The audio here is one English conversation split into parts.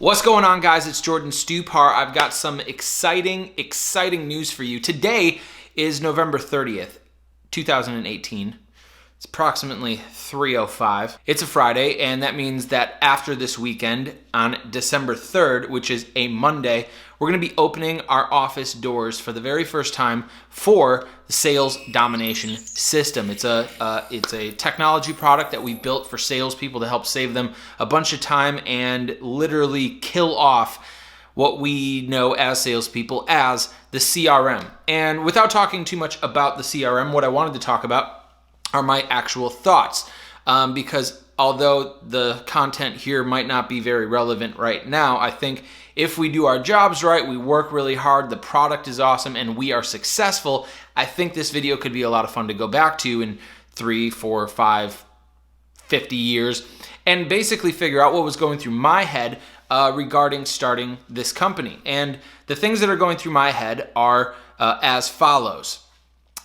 What's going on, guys? It's Jordan Stupar. I've got some exciting news for you. Today is November 30th, 2018. It's approximately 3:05. It's a Friday, and that means that after this weekend, on December 3rd, which is a Monday, we're going to be opening our office doors for the very first time for the Sales Domination system. It's a technology product that we built for salespeople to help save them a bunch of time and literally kill off what we know as salespeople as the CRM. And without talking too much about the CRM, what I wanted to talk about are my actual thoughts, because although the content here might not be very relevant right now, I think if we do our jobs right, we work really hard, the product is awesome, and we are successful, I think this video could be a lot of fun to go back to in 3, 4, 5, 50 years and basically figure out what was going through my head regarding starting this company. And the things that are going through my head are as follows.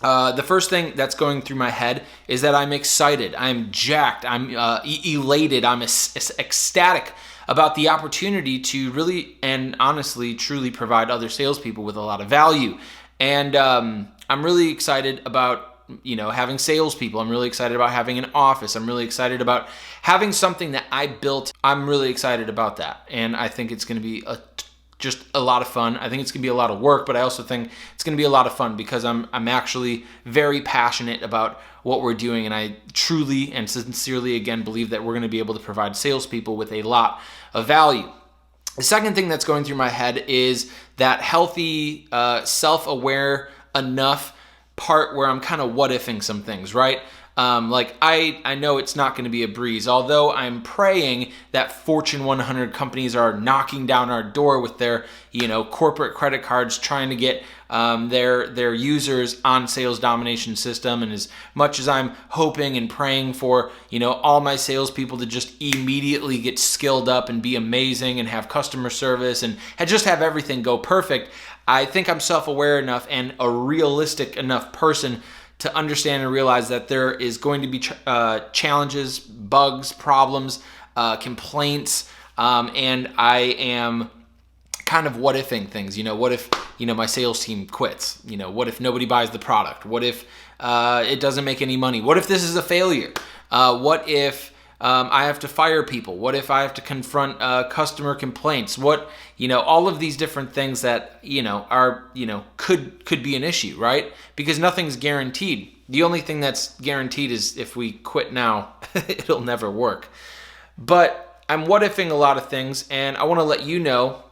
The first thing that's going through my head is that I'm excited, I'm jacked, I'm elated, I'm ecstatic about the opportunity to really and honestly truly provide other salespeople with a lot of value. And I'm really excited about having salespeople. I'm really excited about having an office. I'm really excited about having something that I built. I'm really excited about that, and I think it's going to be just a lot of fun. I think it's going to be a lot of work, but I also think it's going to be a lot of fun because I'm actually very passionate about what we're doing, and I truly and sincerely, again, believe that we're going to be able to provide salespeople with a lot of value. The second thing that's going through my head is that healthy, self-aware enough part where I'm kind of what-ifing some things, right? I know it's not going to be a breeze, although I'm praying that Fortune 100 companies are knocking down our door with their, corporate credit cards trying to get their users on Sales Domination system. And as much as I'm hoping and praying for, all my salespeople to just immediately get skilled up and be amazing and have customer service and just have everything go perfect, I think I'm self-aware enough and a realistic enough person to understand and realize that there is going to be challenges, bugs, problems, complaints, and I am kind of what-ifing things. What if, my sales team quits? What if nobody buys the product? What if it doesn't make any money? What if this is a failure? What if I have to fire people? What if I have to confront customer complaints? All of these different things that, are, could be an issue, right? Because nothing's guaranteed. The only thing that's guaranteed is if we quit now, it'll never work. But I'm what-ifing a lot of things, and I want to let you know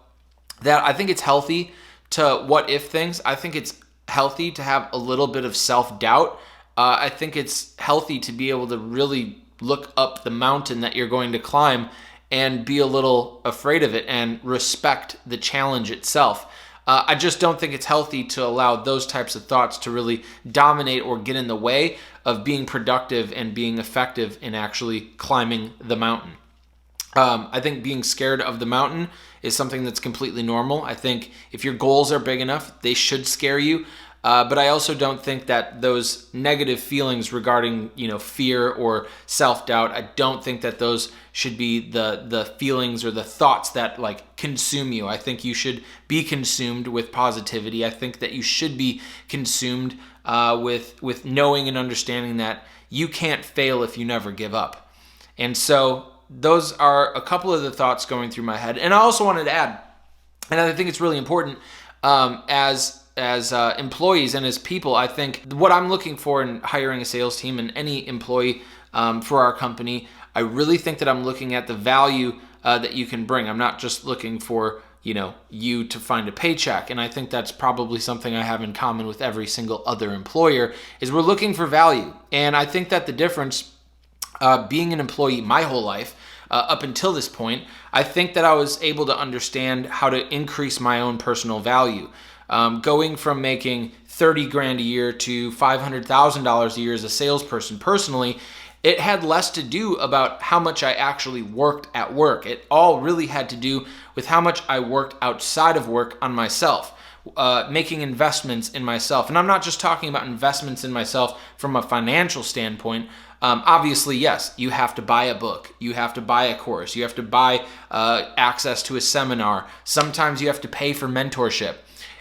that I think it's healthy to what-if things. I think it's healthy to have a little bit of self-doubt. I think it's healthy to be able to really look up the mountain that you're going to climb and be a little afraid of it and respect the challenge itself. I just don't think it's healthy to allow those types of thoughts to really dominate or get in the way of being productive and being effective in actually climbing the mountain. I think being scared of the mountain is something that's completely normal. I think if your goals are big enough, they should scare you. But I also don't think that those negative feelings regarding, fear or self-doubt, I don't think that those should be the feelings or the thoughts that consume you. I think you should be consumed with positivity. I think that you should be consumed with knowing and understanding that you can't fail if you never give up. And so those are a couple of the thoughts going through my head. And I also wanted to add, and I think it's really important as employees and as people, I think what I'm looking for in hiring a sales team and any employee for our company, I really think that I'm looking at the value that you can bring. I'm not just looking for, you to find a paycheck. And I think that's probably something I have in common with every single other employer is we're looking for value. And I think that the difference being an employee my whole life, up until this point, I think that I was able to understand how to increase my own personal value. Going from making $30,000 a year to $500,000 a year as a salesperson personally, it had less to do about how much I actually worked at work. It all really had to do with how much I worked outside of work on myself, making investments in myself. And I'm not just talking about investments in myself from a financial standpoint. Obviously, yes, you have to buy a book, you have to buy a course, you have to buy access to a seminar. Sometimes you have to pay for mentorship.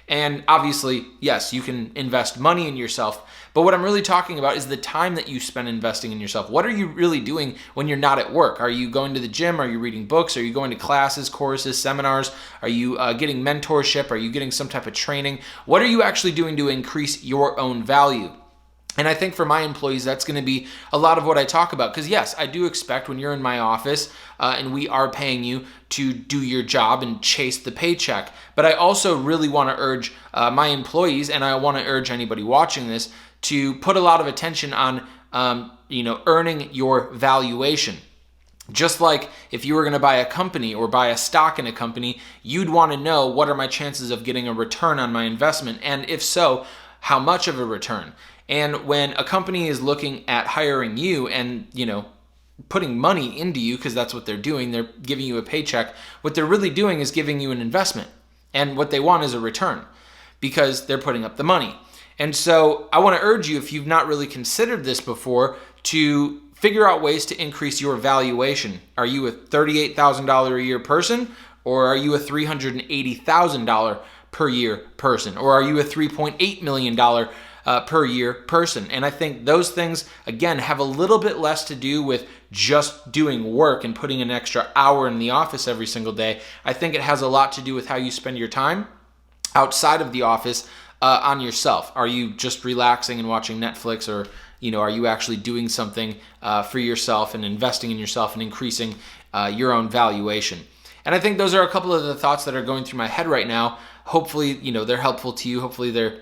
And obviously, yes, you can invest money in yourself. But what I'm really talking about is the time that you spend investing in yourself. What are you really doing when you're not at work? Are you going to the gym? Are you reading books? Are you going to classes, courses, seminars? Are you getting mentorship? Are you getting some type of training? What are you actually doing to increase your own value? And I think for my employees, that's going to be a lot of what I talk about. Because yes, I do expect when you're in my office and we are paying you to do your job and chase the paycheck. But I also really want to urge my employees, and I want to urge anybody watching this, to put a lot of attention on earning your valuation. Just like if you were going to buy a company or buy a stock in a company, you'd want to know, what are my chances of getting a return on my investment? And if so, how much of a return? And when a company is looking at hiring you and, putting money into you, because that's what they're doing, they're giving you a paycheck, what they're really doing is giving you an investment. And what they want is a return, because they're putting up the money. And so I want to urge you, if you've not really considered this before, to figure out ways to increase your valuation. Are you a $38,000 a year person, or are you a $380,000 per year person? Or are you a $3.8 million per year person? And I think those things, again, have a little bit less to do with just doing work and putting an extra hour in the office every single day. I think it has a lot to do with how you spend your time outside of the office on yourself. Are you just relaxing and watching Netflix, or are you actually doing something for yourself and investing in yourself and increasing your own valuation? And I think those are a couple of the thoughts that are going through my head right now. Hopefully, they're helpful to you. Hopefully they're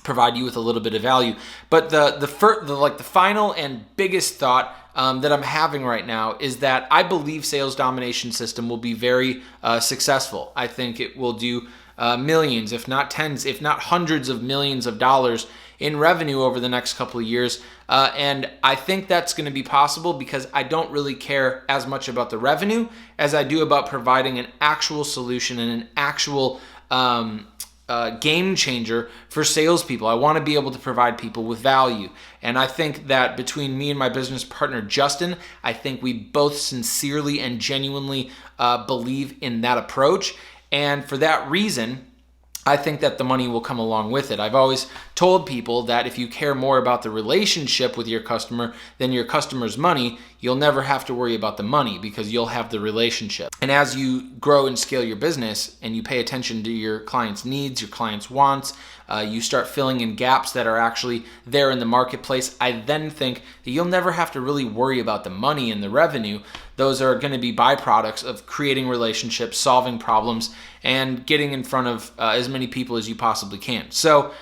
provide you with a little bit of value. But the final and biggest thought that I'm having right now is that I believe Sales Domination System will be very successful. I think it will do millions, if not tens, if not hundreds of millions of dollars in revenue over the next couple of years. And I think that's going to be possible because I don't really care as much about the revenue as I do about providing an actual solution and an actual game changer for salespeople. I want to be able to provide people with value. And I think that between me and my business partner, Justin, I think we both sincerely and genuinely believe in that approach. And for that reason, I think that the money will come along with it. I've always told people that if you care more about the relationship with your customer than your customer's money, you'll never have to worry about the money because you'll have the relationship. And as you grow and scale your business and you pay attention to your clients' needs, your clients' wants, you start filling in gaps that are actually there in the marketplace, I then think that you'll never have to really worry about the money and the revenue. Those are going to be byproducts of creating relationships, solving problems, and getting in front of as many people as you possibly can. So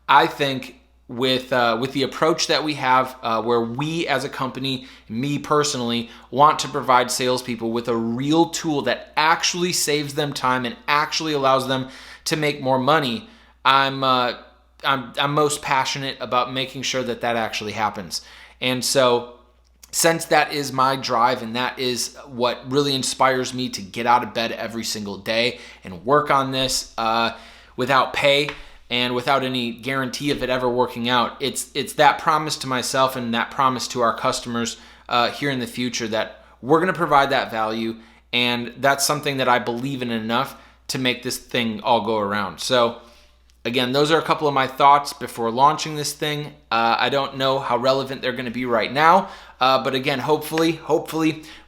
I think with the approach that we have, where we as a company, me personally, want to provide salespeople with a real tool that actually saves them time and actually allows them to make more money, I'm most passionate about making sure that that actually happens. And so since that is my drive and that is what really inspires me to get out of bed every single day and work on this without pay and without any guarantee of it ever working out, it's that promise to myself and that promise to our customers here in the future that we're going to provide that value, and that's something that I believe in enough to make this thing all go around. So again, those are a couple of my thoughts before launching this thing. I don't know how relevant they're going to be right now, but again, hopefully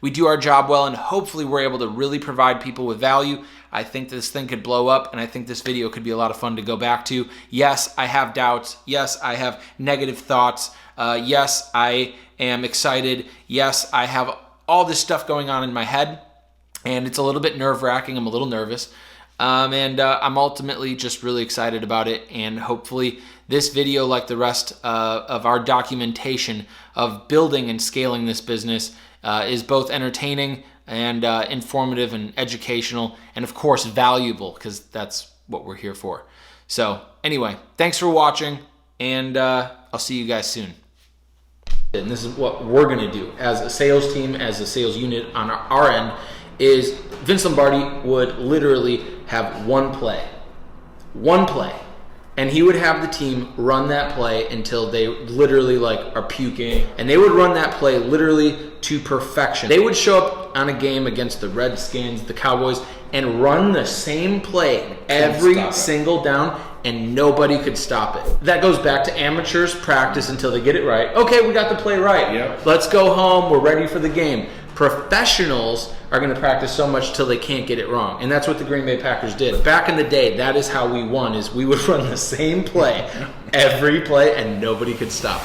we do our job well, and hopefully we're able to really provide people with value. I think this thing could blow up, and I think this video could be a lot of fun to go back to. Yes, I have doubts. Yes, I have negative thoughts. Yes, I am excited. Yes, I have all this stuff going on in my head, and it's a little bit nerve-wracking. I'm a little nervous. And I'm ultimately just really excited about it, and hopefully this video, like the rest of our documentation of building and scaling this business, is both entertaining and informative and educational, and of course valuable, because that's what we're here for. So anyway, thanks for watching, and I'll see you guys soon. And this is what we're going to do as a sales team, as a sales unit on our end, is Vince Lombardi would literally have one play And he would have the team run that play until they literally are puking. And they would run that play literally to perfection. They would show up on a game against the Redskins, the Cowboys, and run the same play every single down, and nobody could stop it. That goes back to amateurs practice until they get it right. Okay, we got the play right. Yep. Let's go home. We're ready for the game. Professionals are going to practice so much till they can't get it wrong. And that's what the Green Bay Packers did. Back in the day, that is how we won, is we would run the same play every play, and nobody could stop it.